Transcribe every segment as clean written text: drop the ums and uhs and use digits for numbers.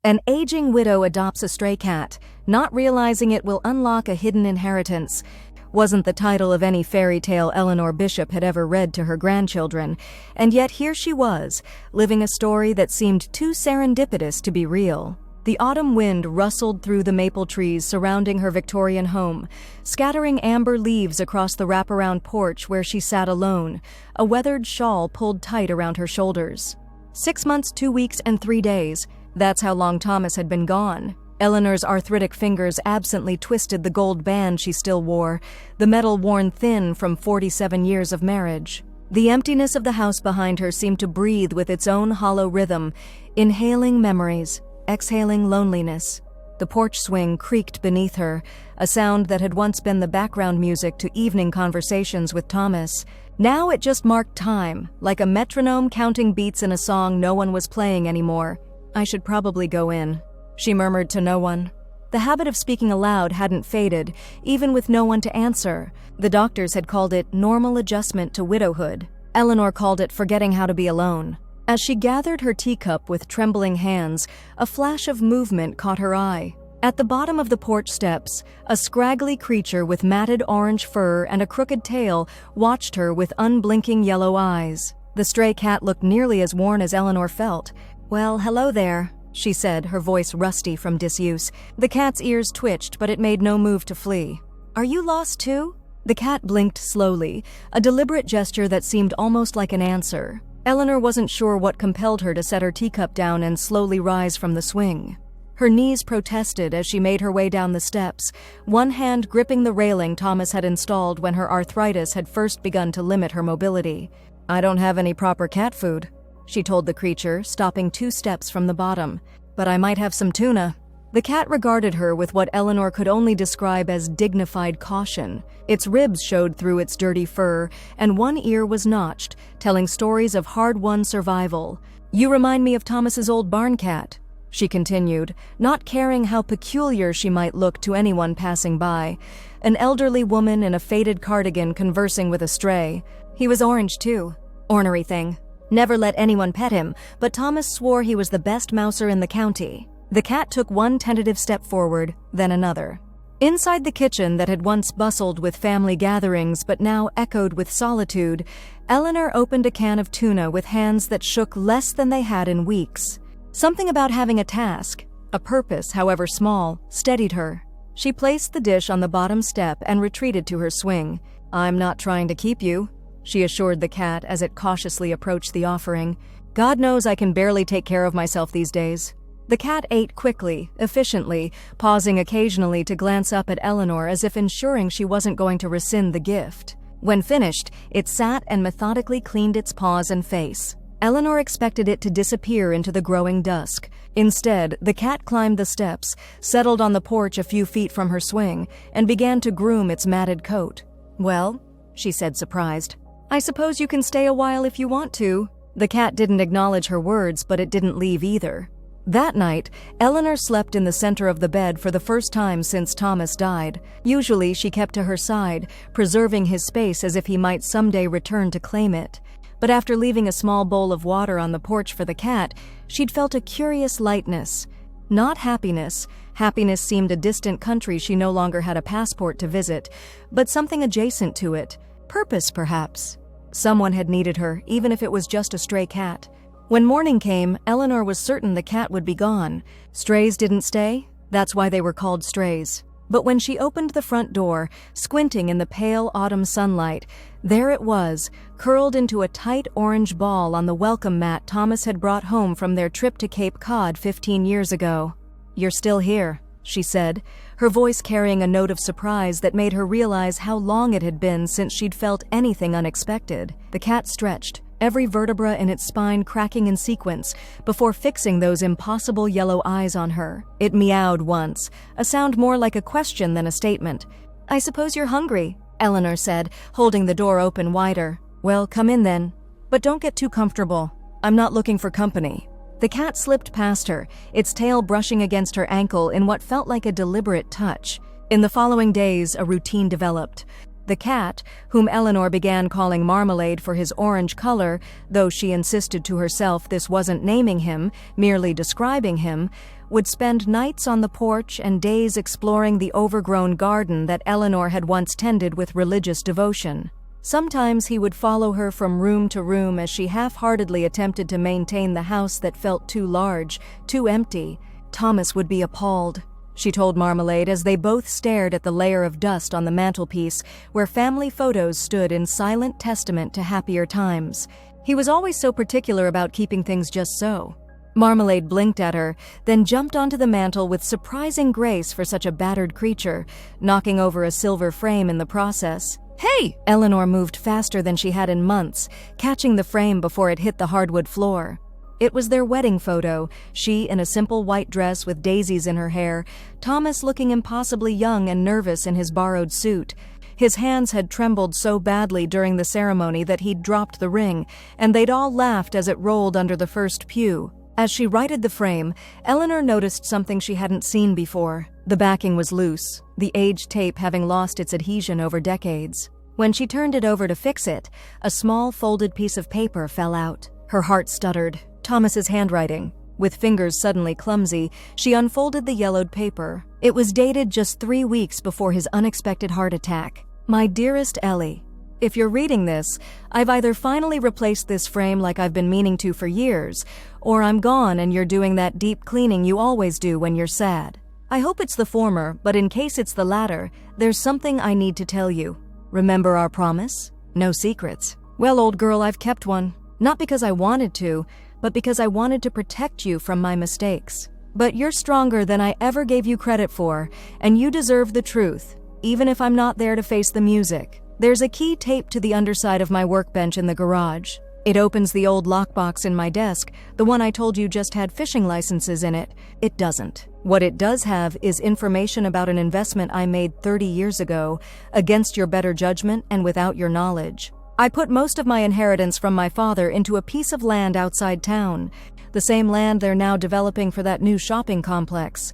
An aging widow adopts a stray cat, not realizing it will unlock a hidden inheritance. Wasn't the title of any fairy tale Eleanor Bishop had ever read to her grandchildren, and yet here she was, living a story that seemed too serendipitous to be real. The autumn wind rustled through the maple trees surrounding her Victorian home, scattering amber leaves across the wraparound porch where she sat alone, a weathered shawl pulled tight around her shoulders. 6 months, 2 weeks, and 3 days. That's how long Thomas had been gone. Eleanor's arthritic fingers absently twisted the gold band she still wore, the metal worn thin from 47 years of marriage. The emptiness of the house behind her seemed to breathe with its own hollow rhythm, inhaling memories, exhaling loneliness. The porch swing creaked beneath her, a sound that had once been the background music to evening conversations with Thomas. Now it just marked time, like a metronome counting beats in a song no one was playing anymore. "I should probably go in," she murmured to no one. The habit of speaking aloud hadn't faded, even with no one to answer. The doctors had called it normal adjustment to widowhood. Eleanor called it forgetting how to be alone. As she gathered her teacup with trembling hands, a flash of movement caught her eye. At the bottom of the porch steps, a scraggly creature with matted orange fur and a crooked tail watched her with unblinking yellow eyes. The stray cat looked nearly as worn as Eleanor felt. "Well, hello there," she said, her voice rusty from disuse. The cat's ears twitched, but it made no move to flee. "Are you lost too?" The cat blinked slowly, a deliberate gesture that seemed almost like an answer. Eleanor wasn't sure what compelled her to set her teacup down and slowly rise from the swing. Her knees protested as she made her way down the steps, one hand gripping the railing Thomas had installed when her arthritis had first begun to limit her mobility. "I don't have any proper cat food," she told the creature, stopping 2 steps from the bottom. "But I might have some tuna." The cat regarded her with what Eleanor could only describe as dignified caution. Its ribs showed through its dirty fur, and one ear was notched, telling stories of hard-won survival. "You remind me of Thomas's old barn cat," she continued, not caring how peculiar she might look to anyone passing by. An elderly woman in a faded cardigan conversing with a stray. "He was orange too. Ornery thing. Never let anyone pet him, but Thomas swore he was the best mouser in the county." The cat took one tentative step forward, then another. Inside the kitchen that had once bustled with family gatherings but now echoed with solitude, Eleanor opened a can of tuna with hands that shook less than they had in weeks. Something about having a task, a purpose, however small, steadied her. She placed the dish on the bottom step and retreated to her swing. "I'm not trying to keep you," she assured the cat as it cautiously approached the offering. "God knows I can barely take care of myself these days." The cat ate quickly, efficiently, pausing occasionally to glance up at Eleanor as if ensuring she wasn't going to rescind the gift. When finished, it sat and methodically cleaned its paws and face. Eleanor expected it to disappear into the growing dusk. Instead, the cat climbed the steps, settled on the porch a few feet from her swing, and began to groom its matted coat. "Well," she said, surprised, "I suppose you can stay a while if you want to." The cat didn't acknowledge her words, but it didn't leave either. That night, Eleanor slept in the center of the bed for the first time since Thomas died. Usually, she kept to her side, preserving his space as if he might someday return to claim it. But after leaving a small bowl of water on the porch for the cat, she'd felt a curious lightness. Not happiness. Happiness seemed a distant country she no longer had a passport to visit, but something adjacent to it. Purpose, perhaps. Someone had needed her, even if it was just a stray cat. When morning came, Eleanor was certain the cat would be gone. Strays didn't stay. That's why they were called strays. But when she opened the front door, squinting in the pale autumn sunlight, there it was, curled into a tight orange ball on the welcome mat Thomas had brought home from their trip to Cape Cod 15 years ago. "You're still here," she said, her voice carrying a note of surprise that made her realize how long it had been since she'd felt anything unexpected. The cat stretched, every vertebra in its spine cracking in sequence, before fixing those impossible yellow eyes on her. It meowed once, a sound more like a question than a statement. "I suppose you're hungry," Eleanor said, holding the door open wider. "Well, come in then. But don't get too comfortable. I'm not looking for company." The cat slipped past her, its tail brushing against her ankle in what felt like a deliberate touch. In the following days, a routine developed. The cat, whom Eleanor began calling Marmalade for his orange color, though she insisted to herself this wasn't naming him, merely describing him, would spend nights on the porch and days exploring the overgrown garden that Eleanor had once tended with religious devotion. Sometimes he would follow her from room to room as she half-heartedly attempted to maintain the house that felt too large, too empty. Thomas would be appalled, she told Marmalade as they both stared at the layer of dust on the mantelpiece where family photos stood in silent testament to happier times. He was always so particular about keeping things just so. Marmalade blinked at her, then jumped onto the mantel with surprising grace for such a battered creature, knocking over a silver frame in the process. "Hey!" Eleanor moved faster than she had in months, catching the frame before it hit the hardwood floor. It was their wedding photo, she in a simple white dress with daisies in her hair, Thomas looking impossibly young and nervous in his borrowed suit. His hands had trembled so badly during the ceremony that he'd dropped the ring, and they'd all laughed as it rolled under the first pew. As she righted the frame, Eleanor noticed something she hadn't seen before. The backing was loose, the aged tape having lost its adhesion over decades. When she turned it over to fix it, a small folded piece of paper fell out. Her heart stuttered. Thomas's handwriting. With fingers suddenly clumsy, she unfolded the yellowed paper. It was dated just 3 weeks before his unexpected heart attack. "My dearest Ellie, if you're reading this, I've either finally replaced this frame like I've been meaning to for years, or I'm gone and you're doing that deep cleaning you always do when you're sad. I hope it's the former, but in case it's the latter, there's something I need to tell you. Remember our promise? No secrets. Well, old girl, I've kept one. Not because I wanted to, but because I wanted to protect you from my mistakes. But you're stronger than I ever gave you credit for, and you deserve the truth, even if I'm not there to face the music. There's a key taped to the underside of my workbench in the garage. It opens the old lockbox in my desk, the one I told you just had fishing licenses in it. It doesn't. What it does have is information about an investment I made 30 years ago, against your better judgment and without your knowledge. I put most of my inheritance from my father into a piece of land outside town, the same land they're now developing for that new shopping complex.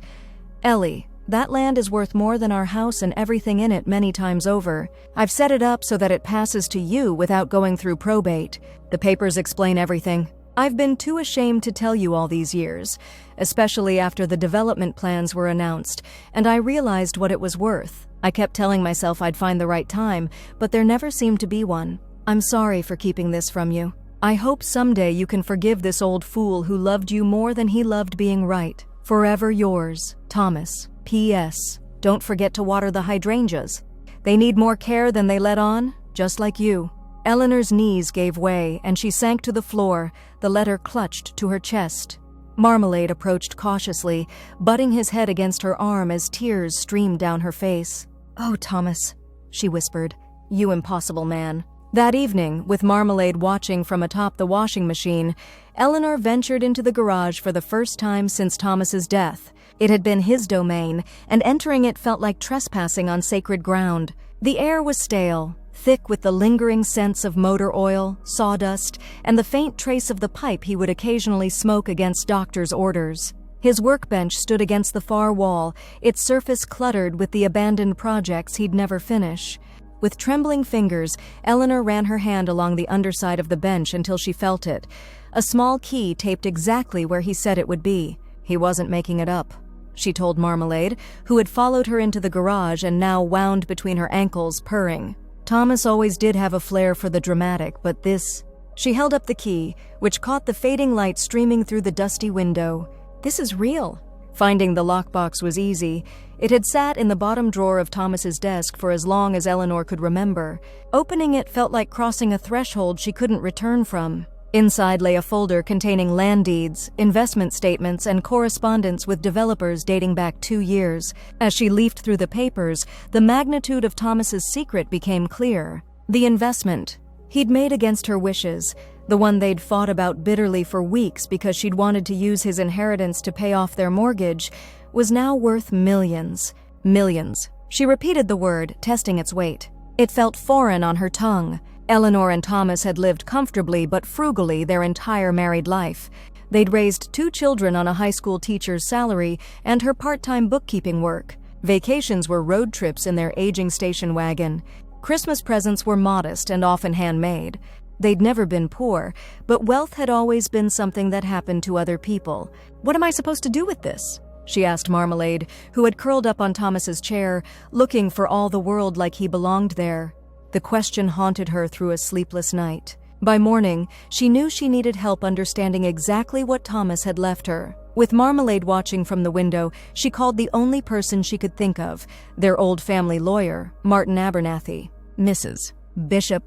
Ellie, that land is worth more than our house and everything in it many times over. I've set it up so that it passes to you without going through probate. The papers explain everything. I've been too ashamed to tell you all these years, especially after the development plans were announced, and I realized what it was worth. I kept telling myself I'd find the right time, but there never seemed to be one. I'm sorry for keeping this from you. I hope someday you can forgive this old fool who loved you more than he loved being right. Forever yours, Thomas. P.S. Don't forget to water the hydrangeas. They need more care than they let on, just like you." Eleanor's knees gave way, and she sank to the floor, the letter clutched to her chest. Marmalade approached cautiously, butting his head against her arm as tears streamed down her face. "Oh, Thomas," she whispered, "you impossible man." That evening, with Marmalade watching from atop the washing machine, Eleanor ventured into the garage for the first time since Thomas's death. It had been his domain, and entering it felt like trespassing on sacred ground. The air was stale, thick with the lingering scents of motor oil, sawdust, and the faint trace of the pipe he would occasionally smoke against doctor's orders. His workbench stood against the far wall, its surface cluttered with the abandoned projects he'd never finish. With trembling fingers, Eleanor ran her hand along the underside of the bench until she felt it. A small key taped exactly where he said it would be. He wasn't making it up, she told Marmalade, who had followed her into the garage and now wound between her ankles, purring. Thomas always did have a flair for the dramatic, but this... She held up the key, which caught the fading light streaming through the dusty window. This is real. Finding the lockbox was easy. It had sat in the bottom drawer of Thomas's desk for as long as Eleanor could remember. Opening it felt like crossing a threshold she couldn't return from. Inside lay a folder containing land deeds, investment statements, and correspondence with developers dating back 2 years. As she leafed through the papers, the magnitude of Thomas's secret became clear. The investment he'd made against her wishes, the one they'd fought about bitterly for weeks because she'd wanted to use his inheritance to pay off their mortgage, was now worth millions. Millions. She repeated the word, testing its weight. It felt foreign on her tongue. Eleanor and Thomas had lived comfortably but frugally their entire married life. They'd raised 2 children on a high school teacher's salary and her part-time bookkeeping work. Vacations were road trips in their aging station wagon. Christmas presents were modest and often handmade. They'd never been poor, but wealth had always been something that happened to other people. What am I supposed to do with this? she asked Marmalade, who had curled up on Thomas's chair, looking for all the world like he belonged there. The question haunted her through a sleepless night. By morning, she knew she needed help understanding exactly what Thomas had left her. With Marmalade watching from the window, she called the only person she could think of, their old family lawyer, Martin Abernathy. Mrs. Bishop.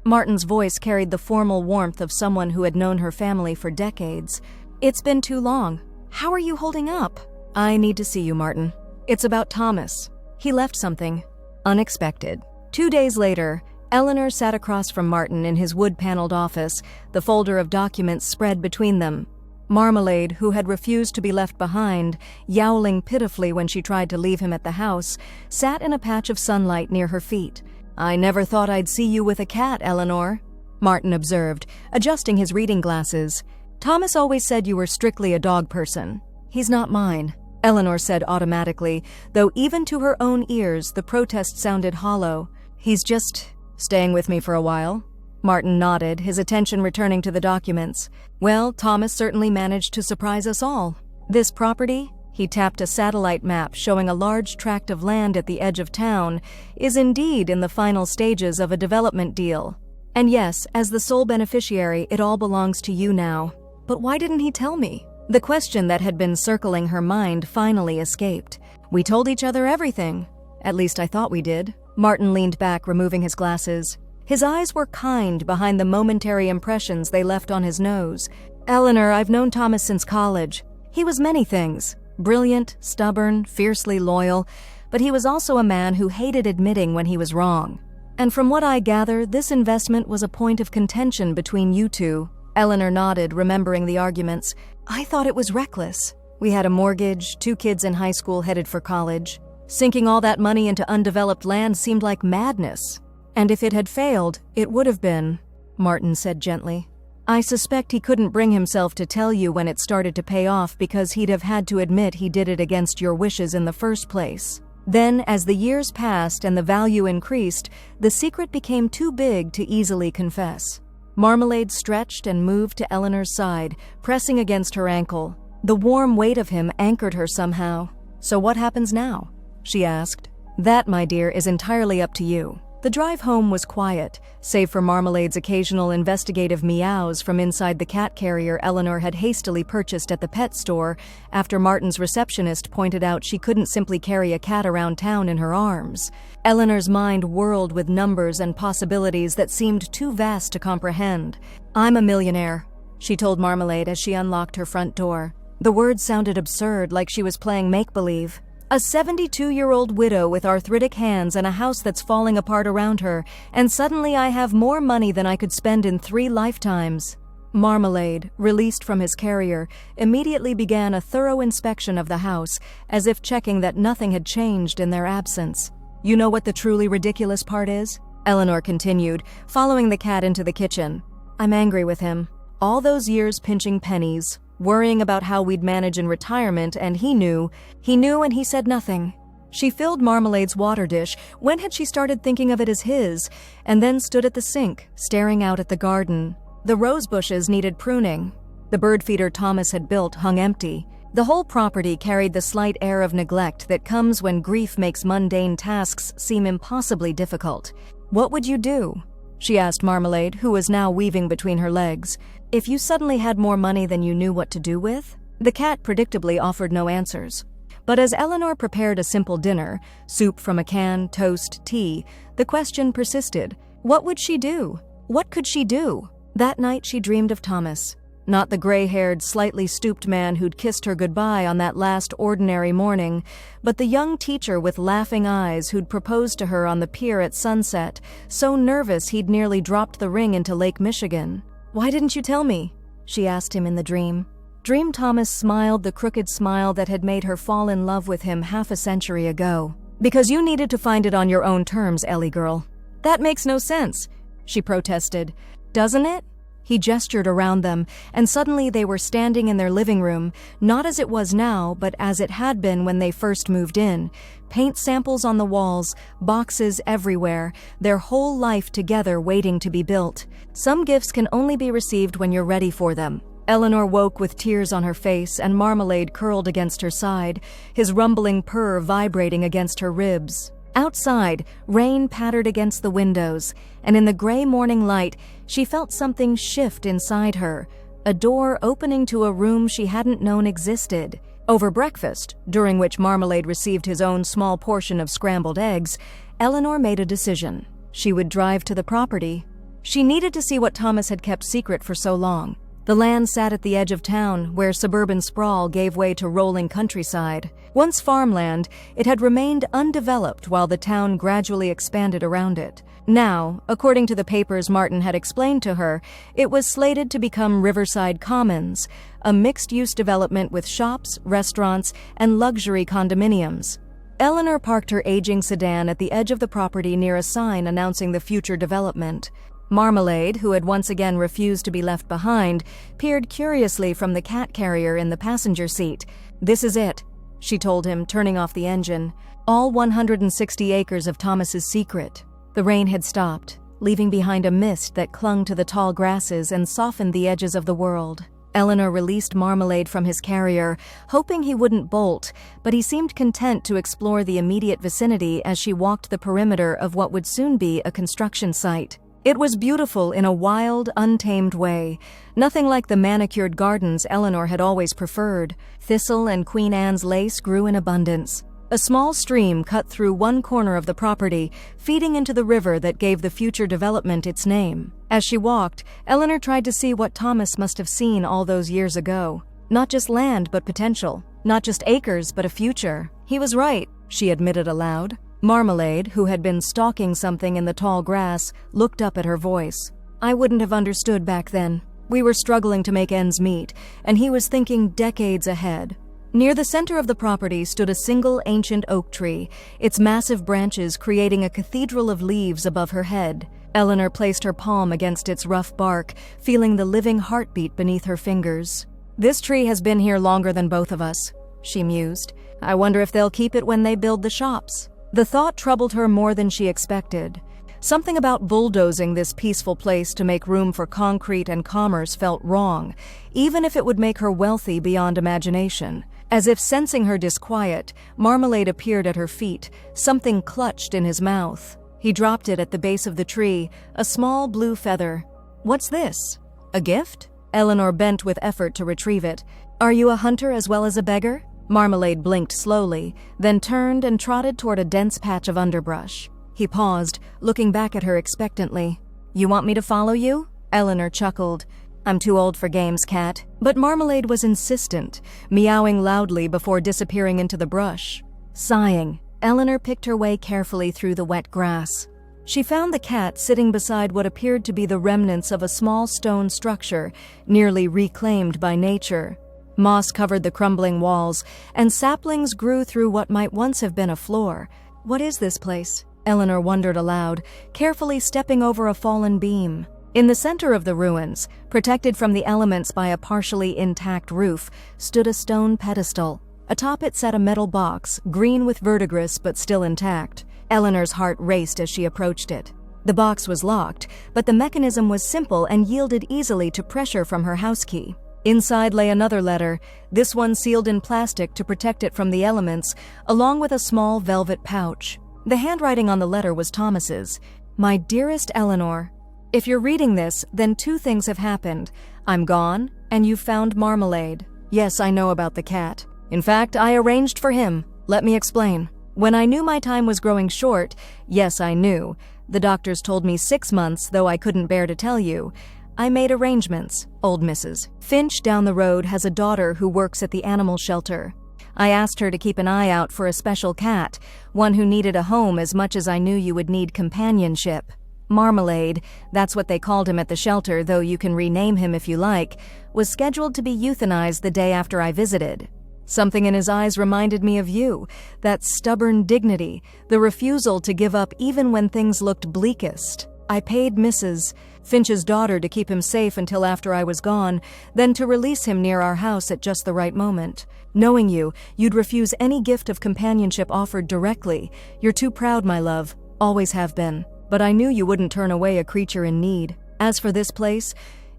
Martin's voice carried the formal warmth of someone who had known her family for decades. It's been too long. How are you holding up? I need to see you, Martin. It's about Thomas. He left something unexpected. 2 days later, Eleanor sat across from Martin in his wood-paneled office, the folder of documents spread between them. Marmalade, who had refused to be left behind, yowling pitifully when she tried to leave him at the house, sat in a patch of sunlight near her feet. I never thought I'd see you with a cat, Eleanor, Martin observed, adjusting his reading glasses. Thomas always said you were strictly a dog person. He's not mine, Eleanor said automatically, though even to her own ears the protest sounded hollow. He's just staying with me for a while. Martin nodded, his attention returning to the documents. Well, Thomas certainly managed to surprise us all. This property, he tapped a satellite map showing a large tract of land at the edge of town, is indeed in the final stages of a development deal. And yes, as the sole beneficiary, it all belongs to you now. But why didn't he tell me? The question that had been circling her mind finally escaped. We told each other everything. At least I thought we did. Martin leaned back, removing his glasses. His eyes were kind behind the momentary impressions they left on his nose. Eleanor, I've known Thomas since college. He was many things. Brilliant, stubborn, fiercely loyal, but he was also a man who hated admitting when he was wrong. And from what I gather, this investment was a point of contention between you two. Eleanor nodded, remembering the arguments. I thought it was reckless. We had a mortgage, 2 kids in high school headed for college. Sinking all that money into undeveloped land seemed like madness. And if it had failed, it would have been, Martin said gently. I suspect he couldn't bring himself to tell you when it started to pay off because he'd have had to admit he did it against your wishes in the first place. Then, as the years passed and the value increased, the secret became too big to easily confess. Marmalade stretched and moved to Eleanor's side, pressing against her ankle. The warm weight of him anchored her somehow. So what happens now? She asked. That, my dear, is entirely up to you. The drive home was quiet, save for Marmalade's occasional investigative meows from inside the cat carrier Eleanor had hastily purchased at the pet store after Martin's receptionist pointed out she couldn't simply carry a cat around town in her arms. Eleanor's mind whirled with numbers and possibilities that seemed too vast to comprehend. I'm a millionaire, she told Marmalade as she unlocked her front door. The words sounded absurd, like she was playing make-believe. A 72-year-old widow with arthritic hands and a house that's falling apart around her, and suddenly I have more money than I could spend in 3 lifetimes. Marmalade, released from his carrier, immediately began a thorough inspection of the house, as if checking that nothing had changed in their absence. You know what the truly ridiculous part is? Eleanor continued, following the cat into the kitchen. I'm angry with him. All those years pinching pennies, worrying about how we'd manage in retirement, and he knew and he said nothing. She filled Marmalade's water dish. When had she started thinking of it as his? And then stood at the sink, staring out at the garden. The rose bushes needed pruning. The bird feeder Thomas had built hung empty. The whole property carried the slight air of neglect that comes when grief makes mundane tasks seem impossibly difficult. What would you do? She asked Marmalade, who was now weaving between her legs. If you suddenly had more money than you knew what to do with? The cat predictably offered no answers. But as Eleanor prepared a simple dinner, soup from a can, toast, tea, the question persisted. What would she do? What could she do? That night she dreamed of Thomas. Not the gray-haired, slightly stooped man who'd kissed her goodbye on that last ordinary morning, but the young teacher with laughing eyes who'd proposed to her on the pier at sunset, so nervous he'd nearly dropped the ring into Lake Michigan. Why didn't you tell me? She asked him in the dream. Dream Thomas smiled the crooked smile that had made her fall in love with him half a century ago. Because you needed to find it on your own terms, Ellie girl. That makes no sense, she protested. Doesn't it? He gestured around them, and suddenly they were standing in their living room, not as it was now, but as it had been when they first moved in. Paint samples on the walls, boxes everywhere, their whole life together waiting to be built. Some gifts can only be received when you're ready for them. Eleanor woke with tears on her face and Marmalade curled against her side, his rumbling purr vibrating against her ribs. Outside, rain pattered against the windows, and in the gray morning light, she felt something shift inside her, a door opening to a room she hadn't known existed. Over breakfast, during which Marmalade received his own small portion of scrambled eggs, Eleanor made a decision. She would drive to the property. She needed to see what Thomas had kept secret for so long. The land sat at the edge of town, where suburban sprawl gave way to rolling countryside. Once farmland, it had remained undeveloped while the town gradually expanded around it. Now, according to the papers Martin had explained to her, it was slated to become Riverside Commons, a mixed-use development with shops, restaurants, and luxury condominiums. Eleanor parked her aging sedan at the edge of the property near a sign announcing the future development. Marmalade, who had once again refused to be left behind, peered curiously from the cat carrier in the passenger seat. "This is it," she told him, turning off the engine. All 160 acres of Thomas's secret. The rain had stopped, leaving behind a mist that clung to the tall grasses and softened the edges of the world. Eleanor released Marmalade from his carrier, hoping he wouldn't bolt, but he seemed content to explore the immediate vicinity as she walked the perimeter of what would soon be a construction site. It was beautiful in a wild, untamed way, nothing like the manicured gardens Eleanor had always preferred. Thistle and Queen Anne's lace grew in abundance. A small stream cut through one corner of the property, feeding into the river that gave the future development its name. As she walked, Eleanor tried to see what Thomas must have seen all those years ago. Not just land, but potential. Not just acres, but a future. He was right, she admitted aloud. Marmalade, who had been stalking something in the tall grass, looked up at her voice. "I wouldn't have understood back then. We were struggling to make ends meet, and he was thinking decades ahead." Near the center of the property stood a single ancient oak tree, its massive branches creating a cathedral of leaves above her head. Eleanor placed her palm against its rough bark, feeling the living heartbeat beneath her fingers. "This tree has been here longer than both of us," she mused. "I wonder if they'll keep it when they build the shops." The thought troubled her more than she expected. Something about bulldozing this peaceful place to make room for concrete and commerce felt wrong, even if it would make her wealthy beyond imagination. As if sensing her disquiet, Marmalade appeared at her feet, something clutched in his mouth. He dropped it at the base of the tree, a small blue feather. "What's this? A gift?" Eleanor bent with effort to retrieve it. "Are you a hunter as well as a beggar?" Marmalade blinked slowly, then turned and trotted toward a dense patch of underbrush. He paused, looking back at her expectantly. "You want me to follow you?" Eleanor chuckled. "I'm too old for games, cat." But Marmalade was insistent, meowing loudly before disappearing into the brush. Sighing, Eleanor picked her way carefully through the wet grass. She found the cat sitting beside what appeared to be the remnants of a small stone structure, nearly reclaimed by nature. Moss covered the crumbling walls, and saplings grew through what might once have been a floor. "What is this place?" Eleanor wondered aloud, carefully stepping over a fallen beam. In the center of the ruins, protected from the elements by a partially intact roof, stood a stone pedestal. Atop it sat a metal box, green with verdigris but still intact. Eleanor's heart raced as she approached it. The box was locked, but the mechanism was simple and yielded easily to pressure from her house key. Inside lay another letter, this one sealed in plastic to protect it from the elements, along with a small velvet pouch. The handwriting on the letter was Thomas's. "My dearest Eleanor, if you're reading this, then two things have happened. I'm gone, and you've found Marmalade. Yes, I know about the cat. In fact, I arranged for him. Let me explain. When I knew my time was growing short, yes, I knew. The doctors told me 6 months, though I couldn't bear to tell you. I made arrangements, old Mrs. Finch down the road has a daughter who works at the animal shelter. I asked her to keep an eye out for a special cat, one who needed a home as much as I knew you would need companionship. Marmalade, that's what they called him at the shelter, though you can rename him if you like, was scheduled to be euthanized the day after I visited. Something in his eyes reminded me of you, that stubborn dignity, the refusal to give up even when things looked bleakest. I paid Mrs. Finch's daughter to keep him safe until after I was gone, then to release him near our house at just the right moment. Knowing you, you'd refuse any gift of companionship offered directly. You're too proud, my love. Always have been. But I knew you wouldn't turn away a creature in need. As for this place,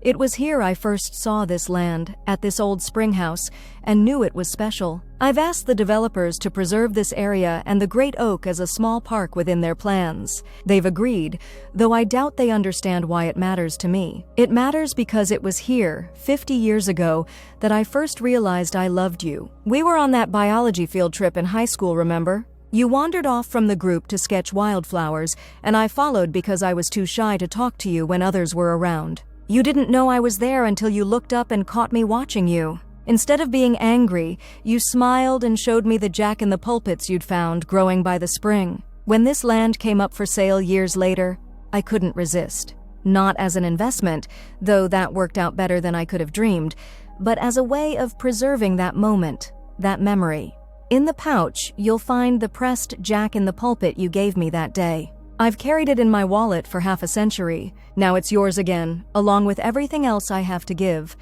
It was here I first saw this land, at this old spring house, and knew it was special. I've asked the developers to preserve this area and the Great Oak as a small park within their plans. They've agreed, though I doubt they understand why it matters to me. It matters because it was here, 50 years ago, that I first realized I loved you. We were on that biology field trip in high school, remember? You wandered off from the group to sketch wildflowers, and I followed because I was too shy to talk to you when others were around. You didn't know I was there until you looked up and caught me watching you. Instead of being angry, you smiled and showed me the jack-in-the-pulpits you'd found growing by the spring. When this land came up for sale years later, I couldn't resist. Not as an investment, though that worked out better than I could have dreamed, but as a way of preserving that moment, that memory. In the pouch, you'll find the pressed jack-in-the-pulpit you gave me that day. I've carried it in my wallet for half a century. Now it's yours again, along with everything else I have to give.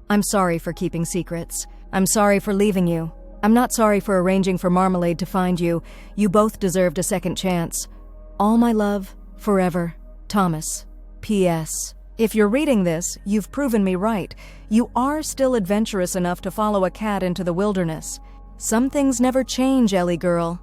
I'm sorry for keeping secrets. I'm sorry for leaving you. I'm not sorry for arranging for Marmalade to find you. You both deserved a second chance. All my love, forever, Thomas. P.S. If you're reading this, you've proven me right. You are still adventurous enough to follow a cat into the wilderness. Some things never change, Ellie girl.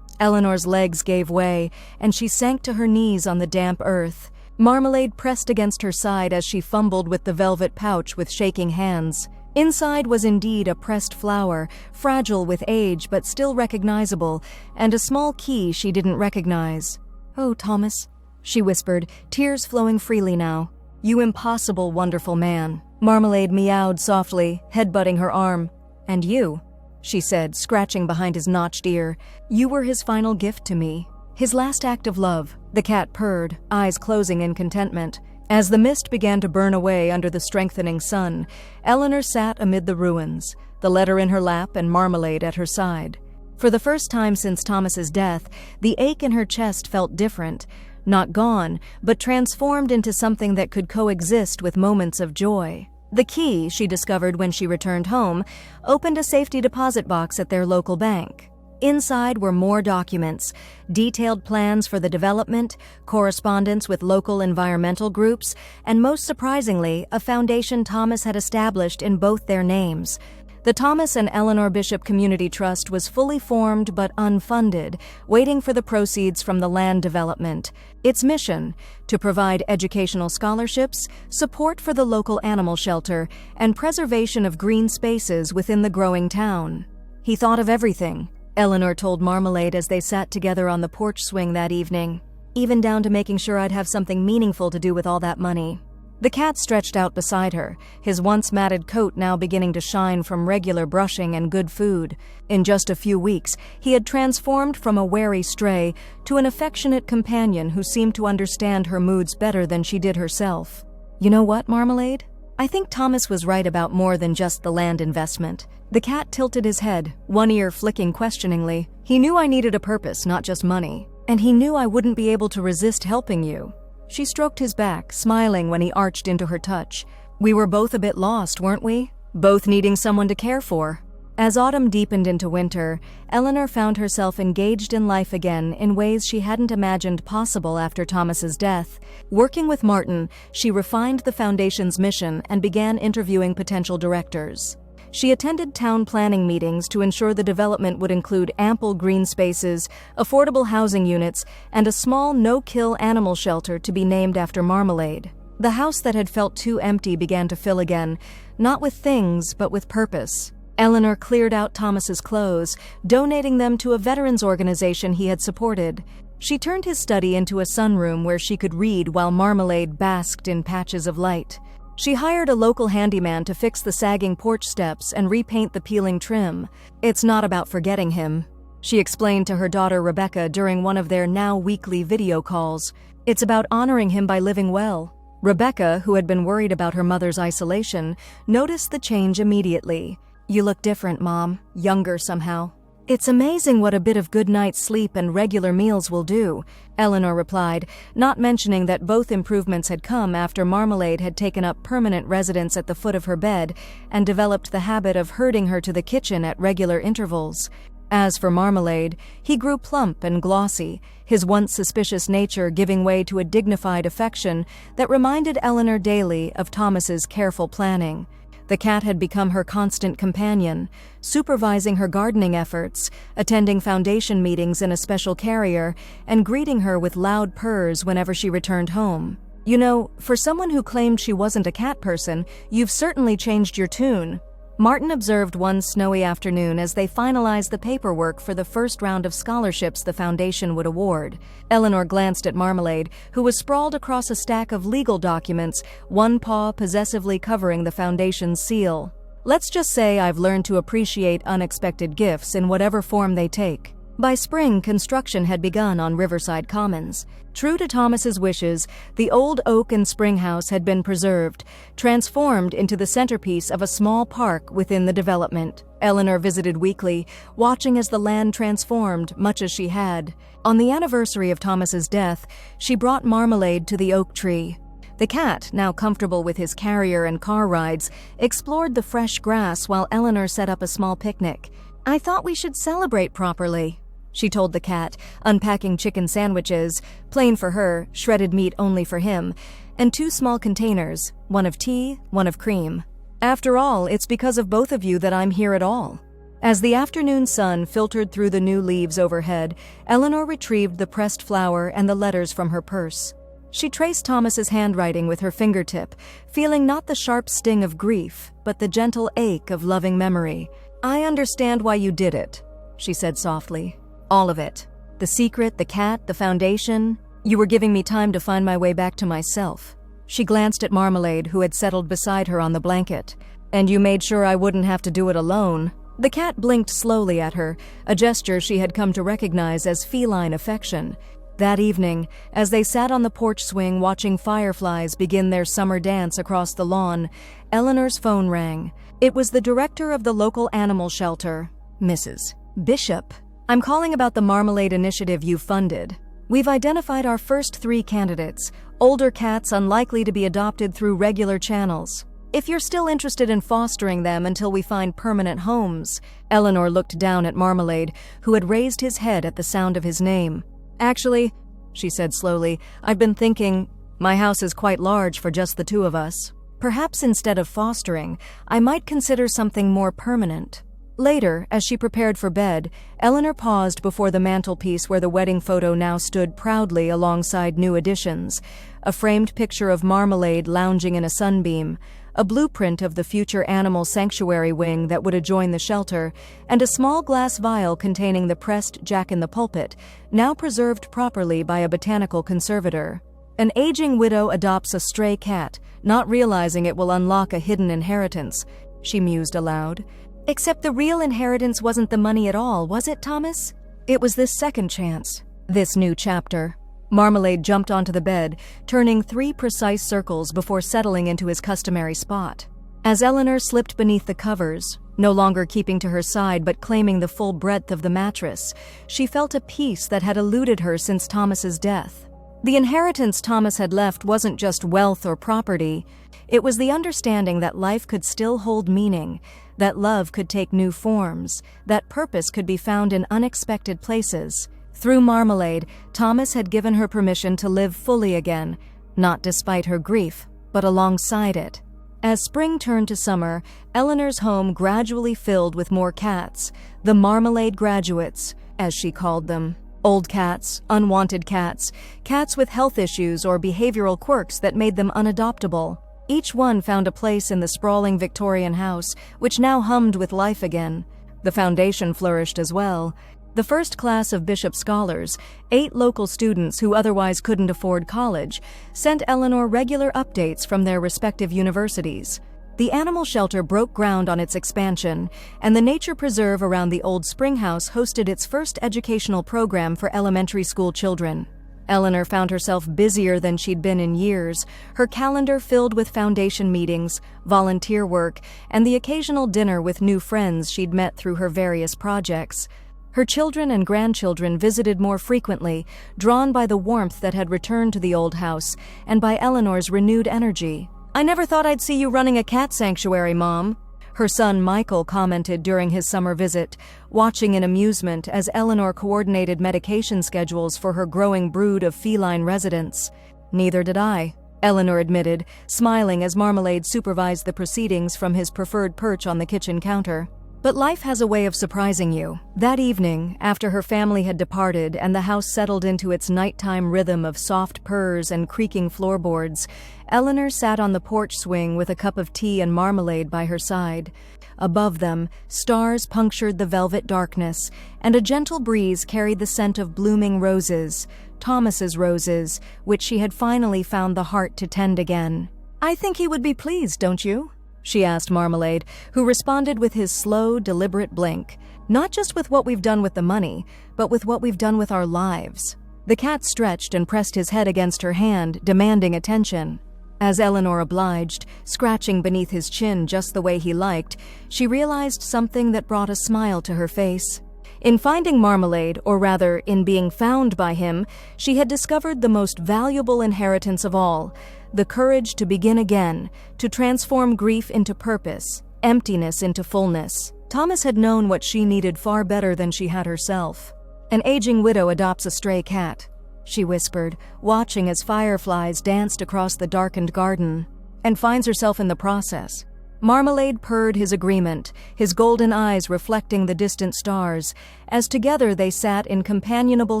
Eleanor's legs gave way, and she sank to her knees on the damp earth. Marmalade pressed against her side as she fumbled with the velvet pouch with shaking hands. Inside was indeed a pressed flower, fragile with age but still recognizable, and a small key she didn't recognize. "Oh, Thomas," she whispered, tears flowing freely now. "You impossible, wonderful man." Marmalade meowed softly, headbutting her arm. "And you," she said, scratching behind his notched ear. "You were his final gift to me. His last act of love." The cat purred, eyes closing in contentment. As the mist began to burn away under the strengthening sun, Eleanor sat amid the ruins, the letter in her lap and Marmalade at her side. For the first time since Thomas's death, the ache in her chest felt different. Not gone, but transformed into something that could coexist with moments of joy. The key, she discovered when she returned home, opened a safety deposit box at their local bank. Inside were more documents, detailed plans for the development, correspondence with local environmental groups, and most surprisingly, a foundation Thomas had established in both their names. The Thomas and Eleanor Bishop Community Trust was fully formed but unfunded, waiting for the proceeds from the land development. Its mission, to provide educational scholarships, support for the local animal shelter, and preservation of green spaces within the growing town. "He thought of everything," Eleanor told Marmalade as they sat together on the porch swing that evening, "even down to making sure I'd have something meaningful to do with all that money." The cat stretched out beside her, his once matted coat now beginning to shine from regular brushing and good food. In just a few weeks, he had transformed from a wary stray to an affectionate companion who seemed to understand her moods better than she did herself. "You know what, Marmalade? I think Thomas was right about more than just the land investment." The cat tilted his head, one ear flicking questioningly. "He knew I needed a purpose, not just money. And he knew I wouldn't be able to resist helping you." She stroked his back, smiling when he arched into her touch. "We were both a bit lost, weren't we? Both needing someone to care for." As autumn deepened into winter, Eleanor found herself engaged in life again in ways she hadn't imagined possible after Thomas's death. Working with Martin, she refined the foundation's mission and began interviewing potential directors. She attended town planning meetings to ensure the development would include ample green spaces, affordable housing units, and a small no-kill animal shelter to be named after Marmalade. The house that had felt too empty began to fill again, not with things, but with purpose. Eleanor cleared out Thomas's clothes, donating them to a veterans organization he had supported. She turned his study into a sunroom where she could read while Marmalade basked in patches of light. She hired a local handyman to fix the sagging porch steps and repaint the peeling trim. "It's not about forgetting him," she explained to her daughter Rebecca during one of their now weekly video calls. "It's about honoring him by living well." Rebecca, who had been worried about her mother's isolation, noticed the change immediately. "You look different, Mom. Younger somehow." "It's amazing what a bit of good night's sleep and regular meals will do," Eleanor replied, not mentioning that both improvements had come after Marmalade had taken up permanent residence at the foot of her bed and developed the habit of herding her to the kitchen at regular intervals. As for Marmalade, he grew plump and glossy, his once suspicious nature giving way to a dignified affection that reminded Eleanor daily of Thomas's careful planning. The cat had become her constant companion, supervising her gardening efforts, attending foundation meetings in a special carrier, and greeting her with loud purrs whenever she returned home. "You know, for someone who claimed she wasn't a cat person, you've certainly changed your tune," Martin observed one snowy afternoon as they finalized the paperwork for the first round of scholarships the foundation would award. Eleanor glanced at Marmalade, who was sprawled across a stack of legal documents, one paw possessively covering the foundation's seal. "Let's just say I've learned to appreciate unexpected gifts in whatever form they take." By spring, construction had begun on Riverside Commons. True to Thomas's wishes, the old oak and spring house had been preserved, transformed into the centerpiece of a small park within the development. Eleanor visited weekly, watching as the land transformed, much as she had. On the anniversary of Thomas's death, she brought Marmalade to the oak tree. The cat, now comfortable with his carrier and car rides, explored the fresh grass while Eleanor set up a small picnic. "I thought we should celebrate properly," she told the cat, unpacking chicken sandwiches, plain for her, shredded meat only for him, and 2 small containers, one of tea, one of cream. "After all, it's because of both of you that I'm here at all." As the afternoon sun filtered through the new leaves overhead, Eleanor retrieved the pressed flower and the letters from her purse. She traced Thomas's handwriting with her fingertip, feeling not the sharp sting of grief, but the gentle ache of loving memory. "I understand why you did it," she said softly. "All of it. The secret, the cat, the foundation. You were giving me time to find my way back to myself." She glanced at Marmalade, who had settled beside her on the blanket. "And you made sure I wouldn't have to do it alone." The cat blinked slowly at her, a gesture she had come to recognize as feline affection. That evening, as they sat on the porch swing watching fireflies begin their summer dance across the lawn, Eleanor's phone rang. It was the director of the local animal shelter, Mrs. Bishop. "I'm calling about the Marmalade initiative you funded. We've identified our first 3 candidates, older cats unlikely to be adopted through regular channels. If you're still interested in fostering them until we find permanent homes." Eleanor looked down at Marmalade, who had raised his head at the sound of his name. "Actually," she said slowly, "I've been thinking, my house is quite large for just the 2 of us. Perhaps instead of fostering, I might consider something more permanent." Later, as she prepared for bed, Eleanor paused before the mantelpiece where the wedding photo now stood proudly alongside new additions: a framed picture of Marmalade lounging in a sunbeam, a blueprint of the future animal sanctuary wing that would adjoin the shelter, and a small glass vial containing the pressed Jack-in-the-Pulpit, now preserved properly by a botanical conservator. An aging widow adopts a stray cat, not realizing it will unlock a hidden inheritance, she mused aloud. Except the real inheritance wasn't the money at all, was it, Thomas? It was this second chance, this new chapter. Marmalade jumped onto the bed, turning 3 precise circles before settling into his customary spot. As Eleanor slipped beneath the covers, no longer keeping to her side but claiming the full breadth of the mattress, she felt a peace that had eluded her since Thomas's death. The inheritance Thomas had left wasn't just wealth or property. It was the understanding that life could still hold meaning, that love could take new forms, that purpose could be found in unexpected places. Through Marmalade, Thomas had given her permission to live fully again, not despite her grief, but alongside it. As spring turned to summer, Eleanor's home gradually filled with more cats, the Marmalade graduates, as she called them. Old cats, unwanted cats, cats with health issues or behavioral quirks that made them unadoptable. Each one found a place in the sprawling Victorian house, which now hummed with life again. The foundation flourished as well. The first class of Bishop scholars, 8 local students who otherwise couldn't afford college, sent Eleanor regular updates from their respective universities. The animal shelter broke ground on its expansion, and the nature preserve around the old spring house hosted its first educational program for elementary school children. Eleanor found herself busier than she'd been in years, her calendar filled with foundation meetings, volunteer work, and the occasional dinner with new friends she'd met through her various projects. Her children and grandchildren visited more frequently, drawn by the warmth that had returned to the old house and by Eleanor's renewed energy. "I never thought I'd see you running a cat sanctuary, Mom." her son Michael commented during his summer visit, watching in amusement as Eleanor coordinated medication schedules for her growing brood of feline residents. "Neither did I," Eleanor admitted, smiling as Marmalade supervised the proceedings from his preferred perch on the kitchen counter. But life has a way of surprising you. That evening, after her family had departed and the house settled into its nighttime rhythm of soft purrs and creaking floorboards, Eleanor sat on the porch swing with a cup of tea and Marmalade by her side. Above them, stars punctured the velvet darkness, and a gentle breeze carried the scent of blooming roses, Thomas's roses, which she had finally found the heart to tend again. "I think he would be pleased, don't you?" she asked Marmalade, who responded with his slow, deliberate blink. "Not just with what we've done with the money, but with what we've done with our lives." The cat stretched and pressed his head against her hand, demanding attention. As Eleanor obliged, scratching beneath his chin just the way he liked, she realized something that brought a smile to her face. In finding Marmalade, or rather, in being found by him, she had discovered the most valuable inheritance of all, the courage to begin again, to transform grief into purpose, emptiness into fullness. Thomas had known what she needed far better than she had herself. "An aging widow adopts a stray cat," she whispered, watching as fireflies danced across the darkened garden, "and finds herself in the process." Marmalade purred his agreement, his golden eyes reflecting the distant stars, as together they sat in companionable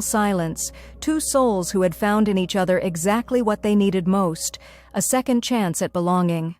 silence, two souls who had found in each other exactly what they needed most, a second chance at belonging.